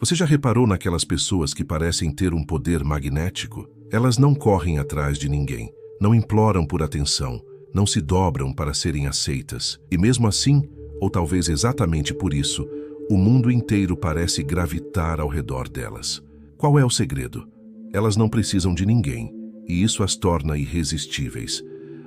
Você já reparou naquelas pessoas que parecem ter um poder magnético? Elas não correm atrás de ninguém, não imploram por atenção, não se dobram para serem aceitas. E mesmo assim, ou talvez exatamente por isso, o mundo inteiro parece gravitar ao redor delas. Qual é o segredo? Elas não precisam de ninguém, e isso as torna irresistíveis.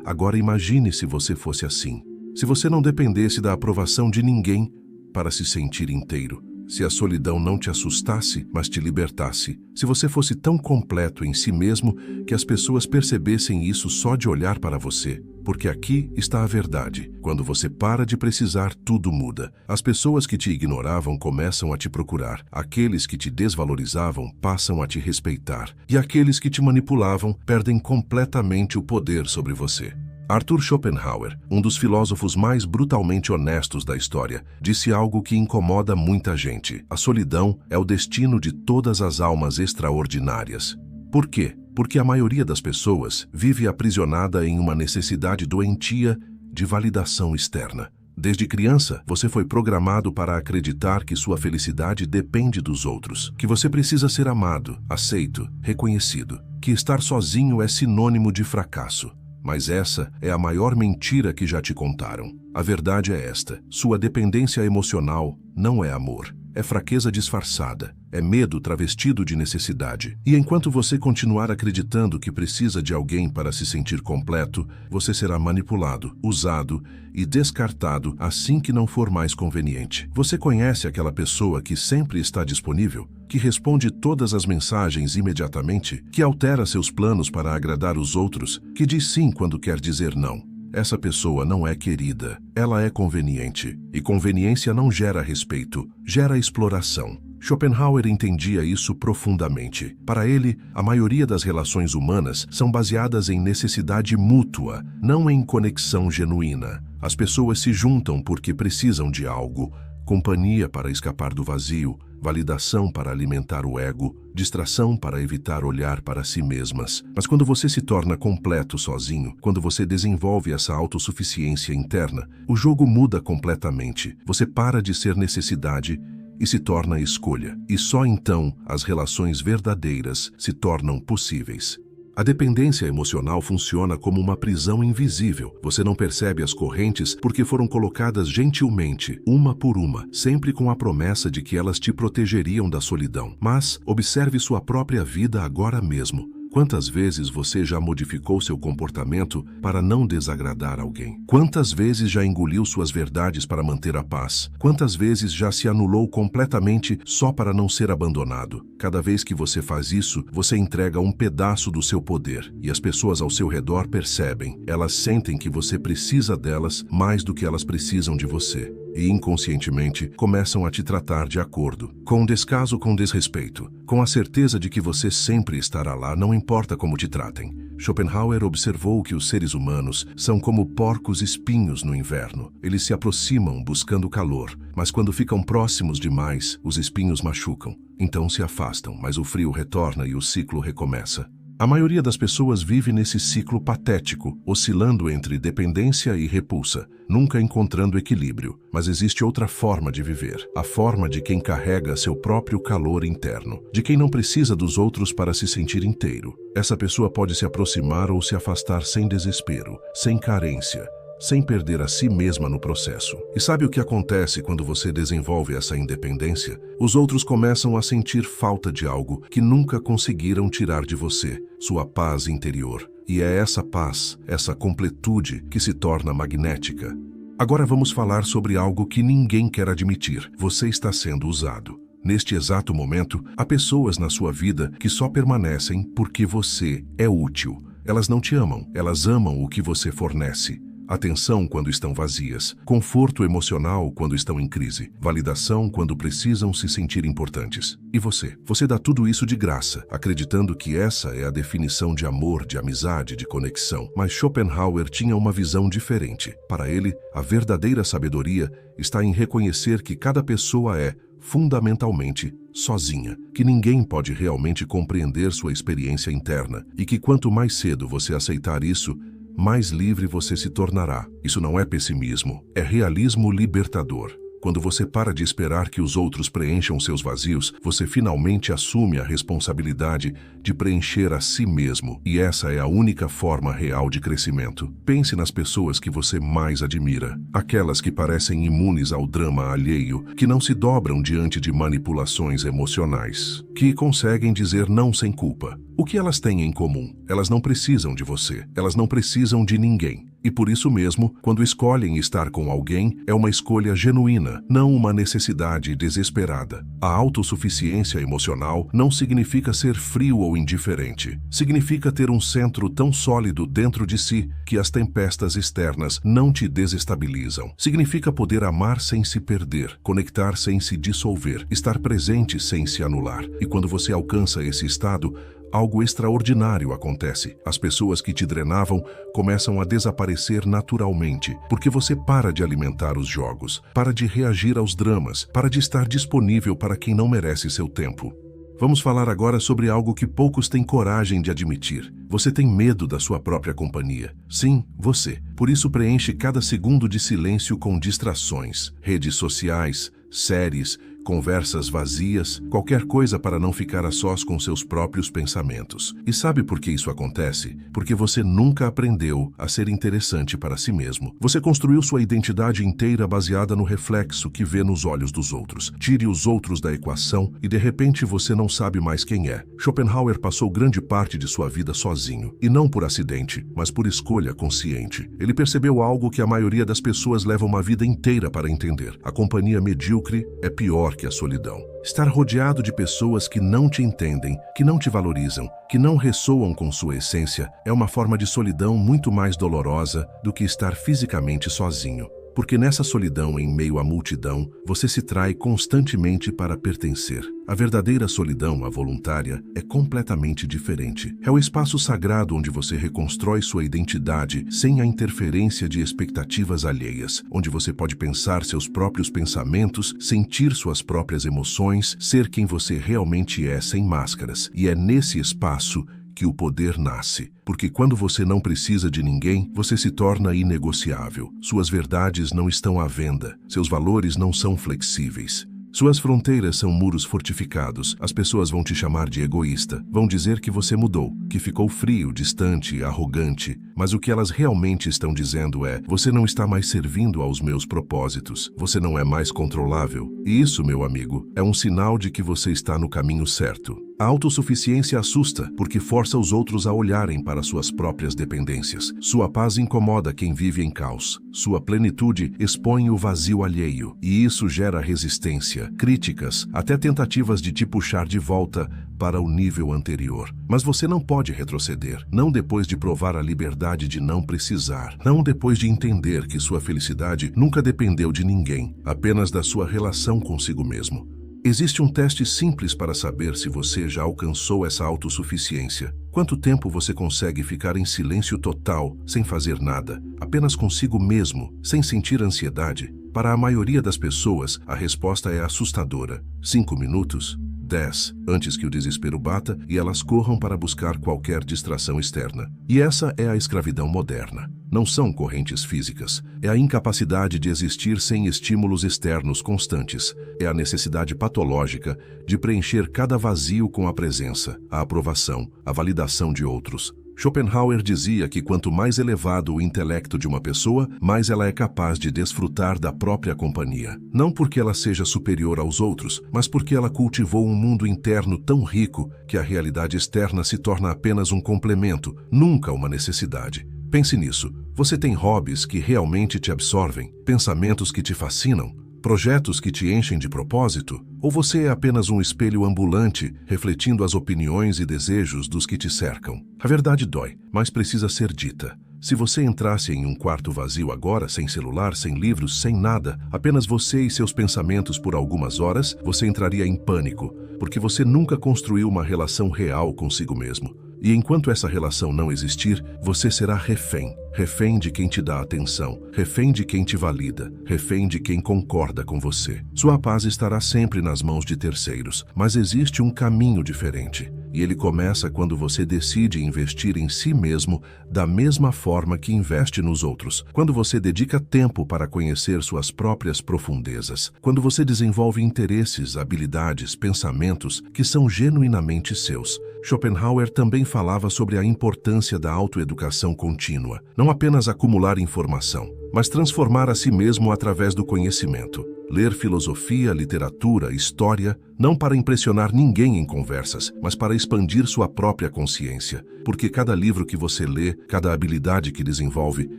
Agora imagine se você fosse assim. Se você não dependesse da aprovação de ninguém para se sentir inteiro. Se a solidão não te assustasse, mas te libertasse. Se você fosse tão completo em si mesmo que as pessoas percebessem isso só de olhar para você. Porque aqui está a verdade. Quando você para de precisar, tudo muda. As pessoas que te ignoravam começam a te procurar. Aqueles que te desvalorizavam passam a te respeitar. E aqueles que te manipulavam perdem completamente o poder sobre você. Arthur Schopenhauer, um dos filósofos mais brutalmente honestos da história, disse algo que incomoda muita gente. A solidão é o destino de todas as almas extraordinárias. Por quê? Porque a maioria das pessoas vive aprisionada em uma necessidade doentia de validação externa. Desde criança, você foi programado para acreditar que sua felicidade depende dos outros, que você precisa ser amado, aceito, reconhecido, que estar sozinho é sinônimo de fracasso. Mas essa é a maior mentira que já te contaram. A verdade é esta: sua dependência emocional não é amor. É fraqueza disfarçada, é medo travestido de necessidade. E enquanto você continuar acreditando que precisa de alguém para se sentir completo, você será manipulado, usado e descartado assim que não for mais conveniente. Você conhece aquela pessoa que sempre está disponível? Que responde todas as mensagens imediatamente? Que altera seus planos para agradar os outros? Que diz sim quando quer dizer não? Essa pessoa não é querida, ela é conveniente. E conveniência não gera respeito, gera exploração. Schopenhauer entendia isso profundamente. Para ele, a maioria das relações humanas são baseadas em necessidade mútua, não em conexão genuína. As pessoas se juntam porque precisam de algo: companhia para escapar do vazio, validação para alimentar o ego, distração para evitar olhar para si mesmas. Mas quando você se torna completo sozinho, quando você desenvolve essa autossuficiência interna, o jogo muda completamente. Você para de ser necessidade e se torna escolha. E só então as relações verdadeiras se tornam possíveis. A dependência emocional funciona como uma prisão invisível. Você não percebe as correntes porque foram colocadas gentilmente, uma por uma, sempre com a promessa de que elas te protegeriam da solidão. Mas observe sua própria vida agora mesmo. Quantas vezes você já modificou seu comportamento para não desagradar alguém? Quantas vezes já engoliu suas verdades para manter a paz? Quantas vezes já se anulou completamente só para não ser abandonado? Cada vez que você faz isso, você entrega um pedaço do seu poder, e as pessoas ao seu redor percebem. Elas sentem que você precisa delas mais do que elas precisam de você. E inconscientemente começam a te tratar de acordo, com descaso, com desrespeito, com a certeza de que você sempre estará lá, não importa como te tratem. Schopenhauer observou que os seres humanos são como porcos espinhos no inverno. Eles se aproximam buscando calor, mas quando ficam próximos demais, os espinhos machucam. Então se afastam, mas o frio retorna e o ciclo recomeça. A maioria das pessoas vive nesse ciclo patético, oscilando entre dependência e repulsa, nunca encontrando equilíbrio. Mas existe outra forma de viver, a forma de quem carrega seu próprio calor interno, de quem não precisa dos outros para se sentir inteiro. Essa pessoa pode se aproximar ou se afastar sem desespero, sem carência, sem perder a si mesma no processo. E sabe o que acontece quando você desenvolve essa independência? Os outros começam a sentir falta de algo que nunca conseguiram tirar de você, sua paz interior. E é essa paz, essa completude que se torna magnética. Agora vamos falar sobre algo que ninguém quer admitir. Você está sendo usado. Neste exato momento, há pessoas na sua vida que só permanecem porque você é útil. Elas não te amam, elas amam o que você fornece. Atenção quando estão vazias, conforto emocional quando estão em crise, validação quando precisam se sentir importantes. E você? Você dá tudo isso de graça, acreditando que essa é a definição de amor, de amizade, de conexão. Mas Schopenhauer tinha uma visão diferente. Para ele, a verdadeira sabedoria está em reconhecer que cada pessoa é, fundamentalmente, sozinha, que ninguém pode realmente compreender sua experiência interna e que quanto mais cedo você aceitar isso, mais livre você se tornará. Isso não é pessimismo, é realismo libertador. Quando você para de esperar que os outros preencham seus vazios, você finalmente assume a responsabilidade de preencher a si mesmo. E essa é a única forma real de crescimento. Pense nas pessoas que você mais admira. Aquelas que parecem imunes ao drama alheio, que não se dobram diante de manipulações emocionais, que conseguem dizer não sem culpa. O que elas têm em comum? Elas não precisam de você. Elas não precisam de ninguém. E por isso mesmo, quando escolhem estar com alguém, é uma escolha genuína, não uma necessidade desesperada. A autossuficiência emocional não significa ser frio ou indiferente. Significa ter um centro tão sólido dentro de si que as tempestas externas não te desestabilizam. Significa poder amar sem se perder, conectar sem se dissolver, estar presente sem se anular. E quando você alcança esse estado, algo extraordinário acontece. As pessoas que te drenavam começam a desaparecer naturalmente, porque você para de alimentar os jogos, para de reagir aos dramas, para de estar disponível para quem não merece seu tempo. Vamos falar agora sobre algo que poucos têm coragem de admitir. Você tem medo da sua própria companhia. Sim, você. Por isso preenche cada segundo de silêncio com distrações, redes sociais, séries, conversas vazias, qualquer coisa para não ficar a sós com seus próprios pensamentos. E sabe por que isso acontece? Porque você nunca aprendeu a ser interessante para si mesmo. Você construiu sua identidade inteira baseada no reflexo que vê nos olhos dos outros. Tire os outros da equação e de repente você não sabe mais quem é. Schopenhauer passou grande parte de sua vida sozinho. E não por acidente, mas por escolha consciente. Ele percebeu algo que a maioria das pessoas leva uma vida inteira para entender. A companhia medíocre é pior que a solidão. Estar rodeado de pessoas que não te entendem, que não te valorizam, que não ressoam com sua essência, é uma forma de solidão muito mais dolorosa do que estar fisicamente sozinho. Porque nessa solidão, em meio à multidão, você se trai constantemente para pertencer. A verdadeira solidão, a voluntária, é completamente diferente. É o espaço sagrado onde você reconstrói sua identidade sem a interferência de expectativas alheias, onde você pode pensar seus próprios pensamentos, sentir suas próprias emoções, ser quem você realmente é sem máscaras. E é nesse espaço que o poder nasce. Porque quando você não precisa de ninguém, você se torna inegociável. Suas verdades não estão à venda. Seus valores não são flexíveis. Suas fronteiras são muros fortificados. As pessoas vão te chamar de egoísta. Vão dizer que você mudou, que ficou frio, distante, arrogante. Mas o que elas realmente estão dizendo é: você não está mais servindo aos meus propósitos. Você não é mais controlável. E isso, meu amigo, é um sinal de que você está no caminho certo. A autossuficiência assusta, porque força os outros a olharem para suas próprias dependências. Sua paz incomoda quem vive em caos. Sua plenitude expõe o vazio alheio. E isso gera resistência, críticas, até tentativas de te puxar de volta para o nível anterior. Mas você não pode retroceder. Não depois de provar a liberdade de não precisar. Não depois de entender que sua felicidade nunca dependeu de ninguém, apenas da sua relação consigo mesmo. Existe um teste simples para saber se você já alcançou essa autossuficiência. Quanto tempo você consegue ficar em silêncio total, sem fazer nada, apenas consigo mesmo, sem sentir ansiedade? Para a maioria das pessoas, a resposta é assustadora. 5 minutos? 10, antes que o desespero bata e elas corram para buscar qualquer distração externa. E essa é a escravidão moderna. Não são correntes físicas. É a incapacidade de existir sem estímulos externos constantes. É a necessidade patológica de preencher cada vazio com a presença, a aprovação, a validação de outros. Schopenhauer dizia que quanto mais elevado o intelecto de uma pessoa, mais ela é capaz de desfrutar da própria companhia. Não porque ela seja superior aos outros, mas porque ela cultivou um mundo interno tão rico que a realidade externa se torna apenas um complemento, nunca uma necessidade. Pense nisso. Você tem hobbies que realmente te absorvem, pensamentos que te fascinam, projetos que te enchem de propósito? Ou você é apenas um espelho ambulante, refletindo as opiniões e desejos dos que te cercam? A verdade dói, mas precisa ser dita. Se você entrasse em um quarto vazio agora, sem celular, sem livros, sem nada, apenas você e seus pensamentos por algumas horas, você entraria em pânico, porque você nunca construiu uma relação real consigo mesmo. E enquanto essa relação não existir, você será refém. Refém de quem te dá atenção, refém de quem te valida, refém de quem concorda com você. Sua paz estará sempre nas mãos de terceiros, mas existe um caminho diferente. e ele começa quando você decide investir em si mesmo da mesma forma que investe nos outros. Quando você dedica tempo para conhecer suas próprias profundezas. Quando você desenvolve interesses, habilidades, pensamentos que são genuinamente seus. Schopenhauer também falava sobre a importância da autoeducação contínua. Não apenas acumular informação, mas transformar a si mesmo através do conhecimento. Ler filosofia, literatura, história, não para impressionar ninguém em conversas, mas para expandir sua própria consciência. Porque cada livro que você lê, cada habilidade que desenvolve,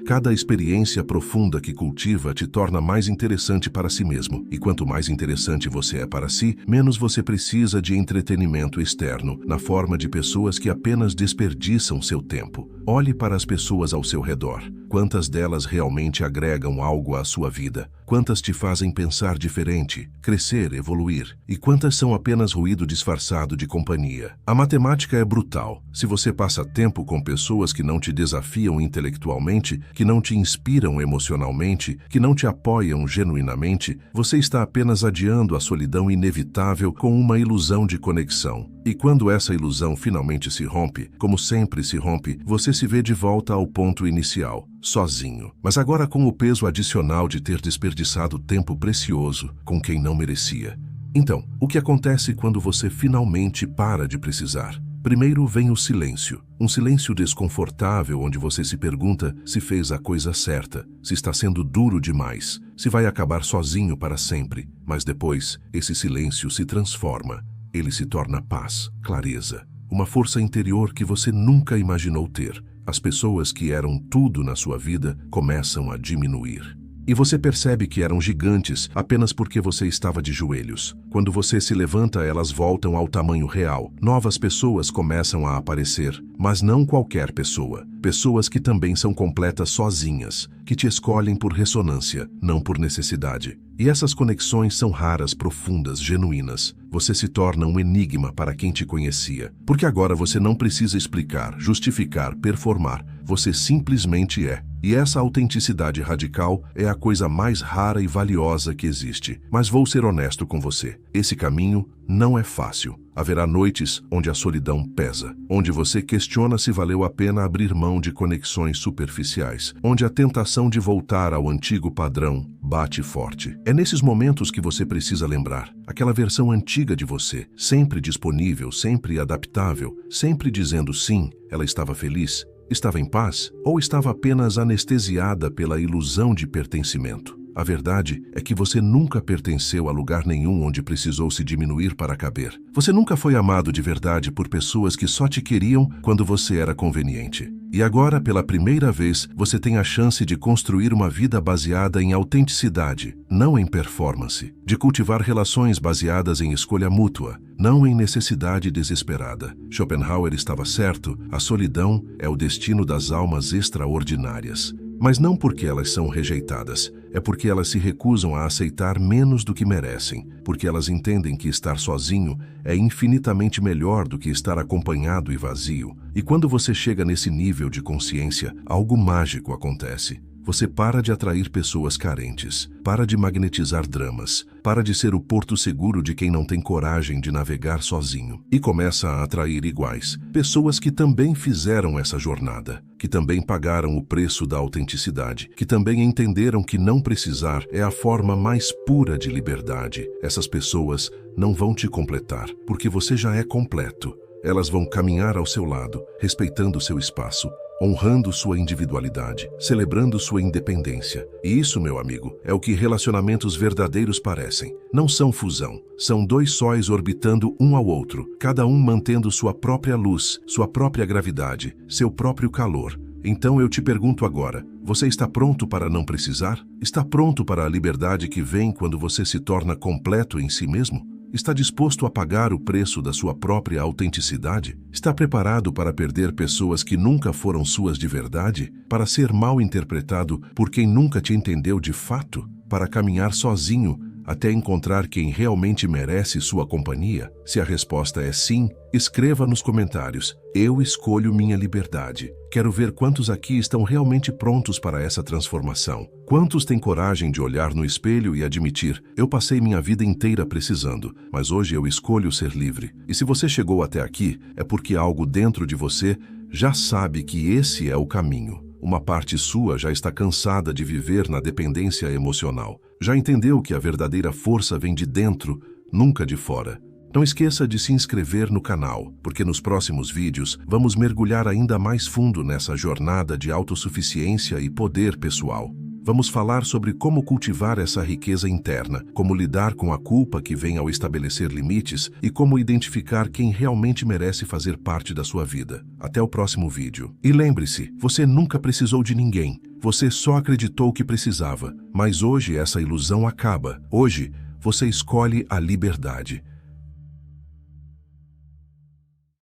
cada experiência profunda que cultiva te torna mais interessante para si mesmo. E quanto mais interessante você é para si, menos você precisa de entretenimento externo, na forma de pessoas que apenas desperdiçam seu tempo. Olhe para as pessoas ao seu redor. Quantas delas realmente agregam algo à sua vida? Quantas te fazem pensar diferente, crescer, evoluir? E quantas são apenas ruído disfarçado de companhia? A matemática é brutal. Se você passa tempo com pessoas que não te desafiam intelectualmente, que não te inspiram emocionalmente, que não te apoiam genuinamente, você está apenas adiando a solidão inevitável com uma ilusão de conexão. E quando essa ilusão finalmente se rompe, como sempre se rompe, você se vê de volta ao ponto inicial, sozinho. Mas agora com o peso adicional de ter desperdiçado tempo precioso com quem não merecia. Então, o que acontece quando você finalmente para de precisar? Primeiro vem o silêncio. Um silêncio desconfortável onde você se pergunta se fez a coisa certa, se está sendo duro demais, se vai acabar sozinho para sempre. Mas depois, esse silêncio se transforma. Ele se torna paz, clareza, uma força interior que você nunca imaginou ter. As pessoas que eram tudo na sua vida começam a diminuir. E você percebe que eram gigantes apenas porque você estava de joelhos. Quando você se levanta, elas voltam ao tamanho real. Novas pessoas começam a aparecer, mas não qualquer pessoa. Pessoas que também são completas sozinhas, que te escolhem por ressonância, não por necessidade. E essas conexões são raras, profundas, genuínas. Você se torna um enigma para quem te conhecia. Porque agora você não precisa explicar, justificar, performar. Você simplesmente é. E essa autenticidade radical é a coisa mais rara e valiosa que existe. Mas vou ser honesto com você. Esse caminho não é fácil. Haverá noites onde a solidão pesa, onde você questiona se valeu a pena abrir mão de conexões superficiais, onde a tentação de voltar ao antigo padrão bate forte. É nesses momentos que você precisa lembrar aquela versão antiga de você, sempre disponível, sempre adaptável, sempre dizendo sim. Ela estava feliz, estava em paz ou estava apenas anestesiada pela ilusão de pertencimento? A verdade é que você nunca pertenceu a lugar nenhum onde precisou se diminuir para caber. Você nunca foi amado de verdade por pessoas que só te queriam quando você era conveniente. E agora, pela primeira vez, você tem a chance de construir uma vida baseada em autenticidade, não em performance. De cultivar relações baseadas em escolha mútua, não em necessidade desesperada. Schopenhauer estava certo, a solidão é o destino das almas extraordinárias. Mas não porque elas são rejeitadas, é porque elas se recusam a aceitar menos do que merecem, porque elas entendem que estar sozinho é infinitamente melhor do que estar acompanhado e vazio. E quando você chega nesse nível de consciência, algo mágico acontece. Você para de atrair pessoas carentes, para de magnetizar dramas, para de ser o porto seguro de quem não tem coragem de navegar sozinho e começa a atrair iguais, pessoas que também fizeram essa jornada, que também pagaram o preço da autenticidade, que também entenderam que não precisar é a forma mais pura de liberdade. Essas pessoas não vão te completar, porque você já é completo. Elas vão caminhar ao seu lado, respeitando seu espaço, honrando sua individualidade, celebrando sua independência. E isso, meu amigo, é o que relacionamentos verdadeiros parecem. Não são fusão, são dois sóis orbitando um ao outro, cada um mantendo sua própria luz, sua própria gravidade, seu próprio calor. Então eu te pergunto agora, você está pronto para não precisar? Está pronto para a liberdade que vem quando você se torna completo em si mesmo? Está disposto a pagar o preço da sua própria autenticidade? Está preparado para perder pessoas que nunca foram suas de verdade? Para ser mal interpretado por quem nunca te entendeu de fato? Para caminhar sozinho até encontrar quem realmente merece sua companhia? Se a resposta é sim, escreva nos comentários: eu escolho minha liberdade. Quero ver quantos aqui estão realmente prontos para essa transformação. Quantos têm coragem de olhar no espelho e admitir: eu passei minha vida inteira precisando, mas hoje eu escolho ser livre. E se você chegou até aqui, é porque algo dentro de você já sabe que esse é o caminho. Uma parte sua já está cansada de viver na dependência emocional. Já entendeu que a verdadeira força vem de dentro, nunca de fora. Não esqueça de se inscrever no canal, porque nos próximos vídeos vamos mergulhar ainda mais fundo nessa jornada de autossuficiência e poder pessoal. Vamos falar sobre como cultivar essa riqueza interna, como lidar com a culpa que vem ao estabelecer limites e como identificar quem realmente merece fazer parte da sua vida. Até o próximo vídeo. E lembre-se, você nunca precisou de ninguém. Você só acreditou que precisava. Mas hoje essa ilusão acaba. Hoje, você escolhe a liberdade.